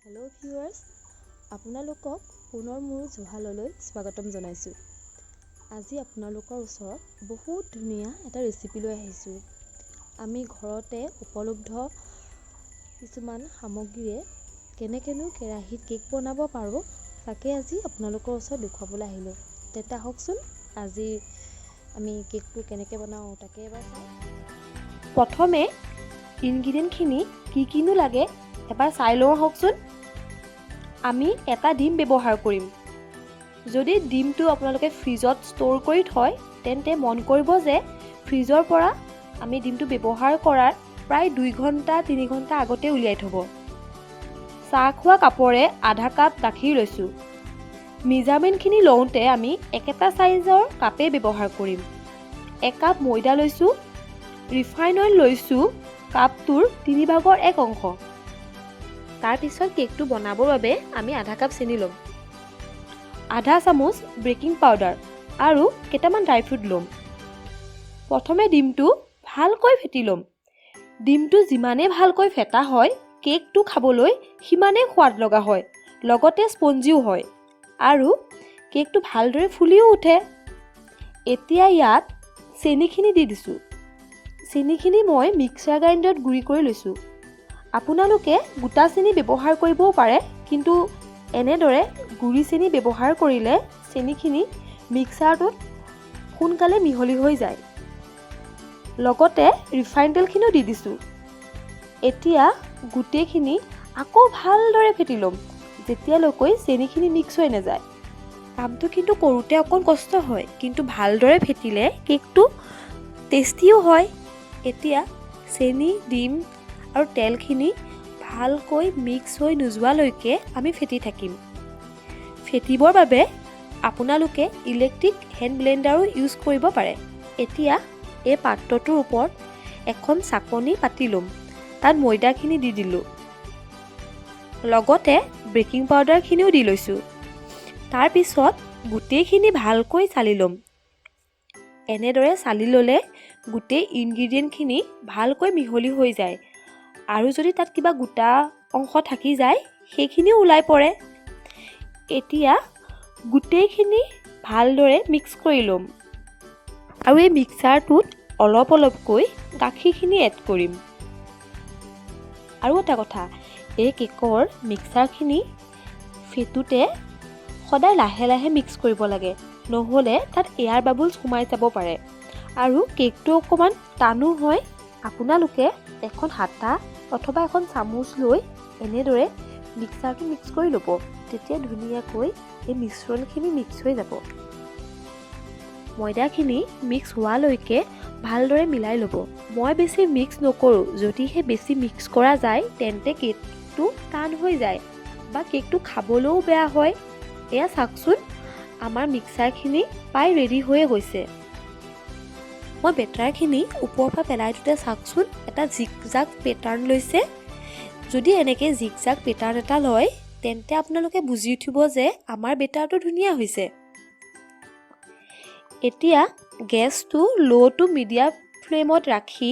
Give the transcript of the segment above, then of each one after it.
Hello' viewers, আপোনালোকক পুনৰ মোৰ জুহাললৈ স্বাগতম জনাইছোঁ। আজি আপোনালোকৰ ওচৰত বহুত ধুনীয়া এটা ৰেচিপি লৈ আহিছোঁ। আমি ঘৰতে উপলব্ধ কিছুমান সামগ্ৰীৰে কেনেকৈনো কেৰাহীত কেক বনাব পাৰোঁ তাকে আজি আপোনালোকৰ ওচৰত দেখুৱাবলৈ আহিলোঁ। তেতিয়া আহকচোন আজি আমি কেকটো কেনেকৈ বনাওঁ তাকে এবাৰ চাওঁ। প্ৰথমে ইনগ্ৰিডিয়েণ্টখিনি কিনো লাগে এবাৰ চাই লওঁ আহকচোন। আমি এটা ডিম ব্যৱহাৰ কৰিম। যদি ডিমটো আপোনালোকে ফ্ৰিজত ষ্ট'ৰ কৰি থয় তেন্তে মন কৰিব যে ফ্ৰিজৰ পৰা আমি ডিমটো ব্যৱহাৰ কৰাৰ প্ৰায় 2 ঘণ্টা 3 ঘণ্টা আগতে উলিয়াই থ'ব। চাহ খোৱা কাপৰে আধা কাপ গাখীৰ লৈছোঁ। মেজাৰমেণ্টখিনি লওঁতে আমি একেটা চাইজৰ কাপেই ব্যৱহাৰ কৰিম। 1 কাপ ময়দা লৈছোঁ। ৰিফাইন অইল লৈছোঁ কাপটোৰ 3/4 অংশ। তাৰপিছত কেকটো বনাবৰ বাবে আমি আধা কাপ চেনি ল'ম, আধা চামুচ বেকিং পাউডাৰ আৰু কেইটামান ড্ৰাই ফ্ৰুট ল'ম। প্ৰথমে ডিমটো ভালকৈ ফেটি ল'ম। ডিমটো যিমানেই ভালকৈ ফেটা হয় কেকটো খাবলৈ সিমানেই সোৱাদ লগা হয়, লগতে স্পঞ্জিও হয় আৰু কেকটো ভালদৰে ফুলিও উঠে। এতিয়া ইয়াত চেনিখিনি দি দিছোঁ। চেনিখিনি মই মিক্সাৰ গ্ৰাইণ্ডাৰত গুড়ি কৰি লৈছোঁ। আপোনালোকে গোটা চেনি ব্যৱহাৰ কৰিবও পাৰে, কিন্তু এনেদৰে গুড়ি চেনি ব্যৱহাৰ কৰিলে চেনিখিনি মিক্সাৰটোত সোনকালে মিহলি হৈ যায়। লগতে ৰিফাইন তেলখিনিও দি দিছোঁ। এতিয়া গোটেইখিনি আকৌ ভালদৰে ফেটি ল'ম যেতিয়ালৈকৈ চেনিখিনি মিক্স হৈ নাযায়। কামটো কিন্তু কৰোঁতে অকণ কষ্ট হয়, কিন্তু ভালদৰে ফেটিলে কেকটো টেষ্টিও হয়। এতিয়া চেনি, ডিম আৰু তেলখিনি ভালকৈ মিক্স হৈ নোযোৱালৈকে আমি ফেটি থাকিম। ফেটিবৰ বাবে আপোনালোকে ইলেক্ট্ৰিক হেণ্ড ব্লেণ্ডাৰো ইউজ কৰিব পাৰে। এতিয়া এই পাত্ৰটোৰ ওপৰত এখন চাকনি পাতি ল'ম। তাত ময়দাখিনি দি দিলোঁ। লগতে বেকিং পাউডাৰখিনিও দি লৈছোঁ। তাৰপিছত গোটেইখিনি ভালকৈ চালি ল'ম। এনেদৰে চালি ল'লে গোটেই ইনগ্ৰিডিয়েণ্টখিনি ভালকৈ মিহলি হৈ যায় আৰু যদি তাত কিবা গোটা অংশ থাকি যায় সেইখিনিও ওলাই পৰে। এতিয়া গোটেইখিনি ভালদৰে মিক্স কৰি ল'ম আৰু এই মিক্সাৰটোত অলপ অলপকৈ গাখীৰখিনি এড কৰিম। আৰু এটা কথা, এই কেকৰ মিক্সাৰখিনি ফেটোতে সদায় লাহে লাহে মিক্স কৰিব লাগে, নহ'লে তাত এয়াৰ বাবলছ সোমাই যাব পাৰে আৰু কেকটো অকণমান টানো হয়। আপোনালোকে এখন হাতা অথবা এখন চামুচ লৈ এনেদৰে মিক্সাৰটো মিক্স কৰি ল'ব, তেতিয়া ধুনীয়াকৈ এই মিশ্ৰণখিনি মিক্স হৈ যাব। ময়দাখিনি মিক্স হোৱালৈকে ভালদৰে মিলাই ল'ব। মই বেছি মিক্স নকৰোঁ, যদিহে বেছি মিক্স কৰা যায় তেন্তে কেকটো টান হৈ যায় বা কেকটো খাবলৈও বেয়া হয়। এয়া চাওকচোন, আমাৰ মিক্সাৰখিনি প্ৰায় ৰেডি হৈয়ে গৈছে। মই বেটাৰখিনি ওপৰৰ পৰা পেলাই দিওঁতে চাওকচোন এটা জিগজাগ পেটাৰ্ণ লৈছে। যদি এনেকৈ জিগজাগ পেটাৰ্ণ এটা লয় তেন্তে আপোনালোকে বুজি উঠিব যে আমাৰ বেটাৰটো ধুনীয়া হৈছে। এতিয়া গেছটো ল' টু মিডিয়াম ফ্লেমত ৰাখি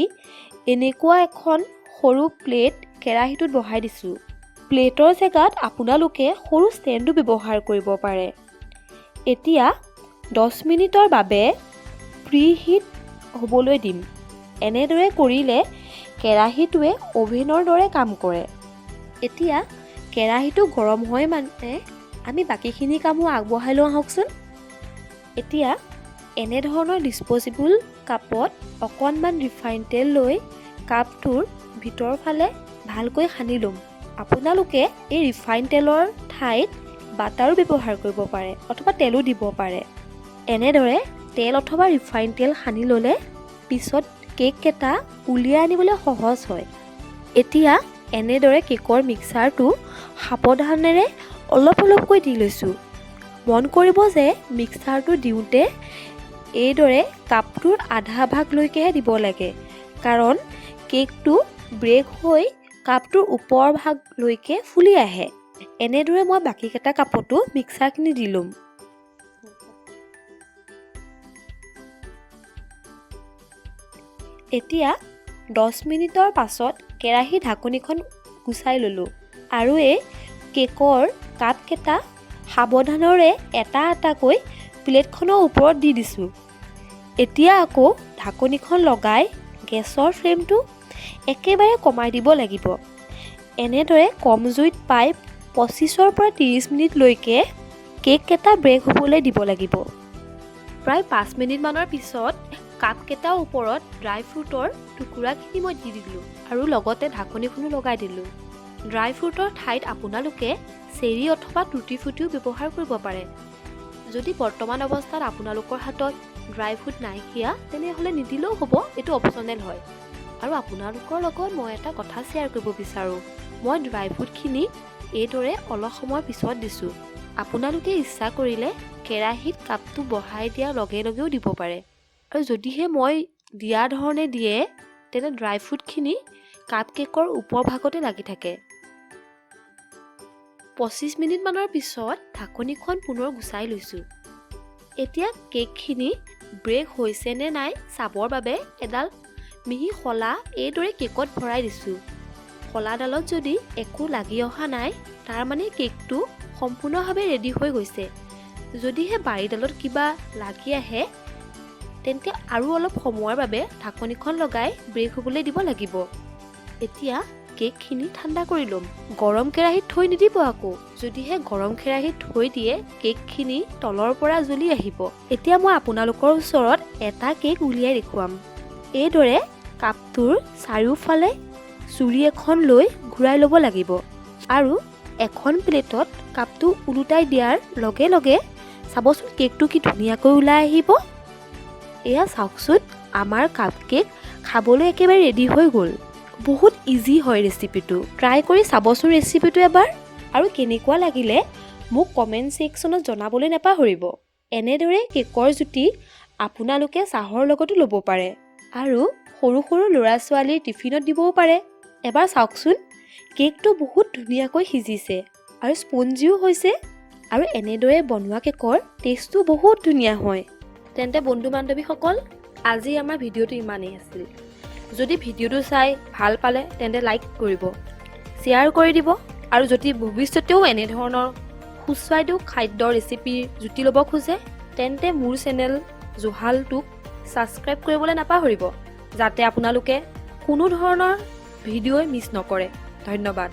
এনেকুৱা এখন সৰু প্লেট কেৰাহীটোত বহাই দিছোঁ। প্লেটৰ জেগাত আপোনালোকে সৰু ষ্টেণ্ডো ব্যৱহাৰ কৰিব পাৰে। এতিয়া 10 মিনিটৰ বাবে প্ৰিহিট হ'বলৈ দিম। এনেদৰে কৰিলে কেৰাহীটোৱে অ'ভেনৰ দৰে কাম কৰে। এতিয়া কেৰাহীটো গৰম হয় মানে আমি বাকীখিনি কামো আগবঢ়াই লওঁ আহকচোন। এতিয়া এনেধৰণৰ ডিছপ'জিবল কাপত অকণমান ৰিফাইন তেল লৈ কাপটোৰ ভিতৰৰ ফালে ভালকৈ সানি ল'ম। আপোনালোকে এই ৰিফাইন তেলৰ ঠাইত বাটাৰো ব্যৱহাৰ কৰিব পাৰে অথবা তেলো দিব পাৰে। এনেদৰে তেল অথবা ৰিফাইন তেল সানি ল'লে পিছত কেককেইটা উলিয়াই আনিবলৈ সহজ হয়। এতিয়া এনেদৰে কেকৰ মিক্সাৰটো সাৱধানেৰে অলপ অলপকৈ দি লৈছোঁ। মন কৰিব যে মিক্সাৰটো দিওঁতে এইদৰে কাপটোৰ আধা ভাগলৈকেহে দিব লাগে, কাৰণ কেকটো ব্ৰেক হৈ কাপটোৰ ওপৰ ভাগলৈকে ফুলি আহে। এনেদৰে মই বাকীকেইটা কাপতো মিক্সাৰখিনি দি ল'ম। এতিয়া 10 মিনিটৰ পাছত কেৰাহী ঢাকনিখন গুচাই ল'লোঁ আৰু এই কেকৰ কাপকেইটা সাৱধানেৰে এটা এটাকৈ প্লেটখনৰ ওপৰত দি দিছোঁ। এতিয়া আকৌ ঢাকনিখন লগাই গেছৰ ফ্লেমটো একেবাৰে কমাই দিব লাগিব। এনেদৰে কম জুইত প্ৰায় 25ৰ পৰা 30 মিনিটলৈকে কেককেইটা বেক হ'বলৈ দিব লাগিব। প্ৰায় 5 মিনিটমানৰ পিছত কাপকেইটাৰ ওপৰত ড্ৰাই ফ্ৰুটৰ টুকুৰাখিনি মই দি দিলোঁ আৰু লগতে ঢাকনিখনো লগাই দিলোঁ। ড্ৰাই ফ্ৰুটৰ ঠাইত আপোনালোকে চেৰি অথবা টুটি ফ্ৰুটিও ব্যৱহাৰ কৰিব পাৰে। যদি বৰ্তমান অৱস্থাত আপোনালোকৰ হাতত ড্ৰাই ফ্ৰুট নাইকিয়া তেনেহ'লে নিদিলেও হ'ব, এইটো অপচনেল হয়। আৰু আপোনালোকৰ লগত মই এটা কথা শ্বেয়াৰ কৰিব বিচাৰোঁ। মই ড্ৰাই ফ্ৰুটখিনি এইদৰে অলপ সময় পিছত দিছোঁ। আপোনালোকে ইচ্ছা কৰিলে কেৰাহীত কাপটো বহাই দিয়াৰ লগে লগেও দিব পাৰে। আৰু যদিহে মই দিয়া ধৰণে দিয়ে তেনে ড্ৰাই ফ্ৰুটখিনি কাপ কেকৰ ওপৰ ভাগতে লাগি থাকে। 25 মিনিটমানৰ পিছত ঢাকনিখন পুনৰ গুচাই লৈছোঁ। এতিয়া কেকখিনি ব্ৰেক হৈছে নে নাই চাবৰ বাবে এডাল মিহি শলা এইদৰে কেকত ভৰাই দিছোঁ। শলাডালত যদি একো লাগি অহা নাই তাৰ মানে কেকটো সম্পূৰ্ণভাৱে ৰেডি হৈ গৈছে। যদিহে বাৰীডালত কিবা লাগি আহে তেন্তে আৰু অলপ সময়ৰ বাবে ঢাকনিখন লগাই ব্ৰেক হ'বলৈ দিব লাগিব। এতিয়া কেকখিনি ঠাণ্ডা কৰি ল'ম। গৰম কেৰাহীত থৈ নিদিব আকৌ। যদিহে গৰম কেৰাহীত থৈ দিয়ে কেকখিনি তলৰ পৰা জ্বলি আহিব। এতিয়া মই আপোনালোকৰ ওচৰত এটা কেক উলিয়াই দেখুৱাম। এইদৰে কাপটোৰ চাৰিওফালে চুৰি এখন লৈ ঘূৰাই ল'ব লাগিব আৰু এখন প্লেটত কাপটো ওলোটাই দিয়াৰ লগে লগে চাবচোন কেকটো কি ধুনীয়াকৈ ওলাই আহিব। এয়া চাওকচোন, আমাৰ কাপ কেক খাবলৈ একেবাৰে ৰেডি হৈ গ'ল। বহুত ইজি হয় ৰেচিপিটো। ট্ৰাই কৰি চাবচোন ৰেচিপিটো এবাৰ আৰু কেনেকুৱা লাগিলে মোক কমেণ্ট ছেকশ্যনত জনাবলৈ নাপাহৰিব। এনেদৰে কেকৰ জুতি আপোনালোকে চাহৰ লগতো ল'ব পাৰে আৰু সৰু সৰু ল'ৰা ছোৱালীৰ টিফিনত দিবও পাৰে। এবাৰ চাওকচোন, কেকটো বহুত ধুনীয়াকৈ সিজিছে আৰু স্পঞ্জিও হৈছে আৰু এনেদৰে বনোৱা কেকৰ টেষ্টটো বহুত ধুনীয়া হয়। তেন্তে বন্ধু বান্ধৱীসকল, আজি আমাৰ ভিডিঅ'টো ইমানেই আছিল। যদি ভিডিঅ'টো চাই ভাল পালে তেন্তে লাইক কৰিব, শ্বেয়াৰ কৰি দিব আৰু যদি ভৱিষ্যতেও এনেধৰণৰ সুস্বাদু খাদ্যৰ ৰেচিপিৰ জুতি ল'ব খোজে তেন্তে মোৰ চেনেল জোহালটোক ছাবস্ক্ৰাইব কৰিবলৈ নাপাহৰিব, যাতে আপোনালোকে কোনো ধৰণৰ ভিডিঅ'ই মিছ নকৰে। ধন্যবাদ।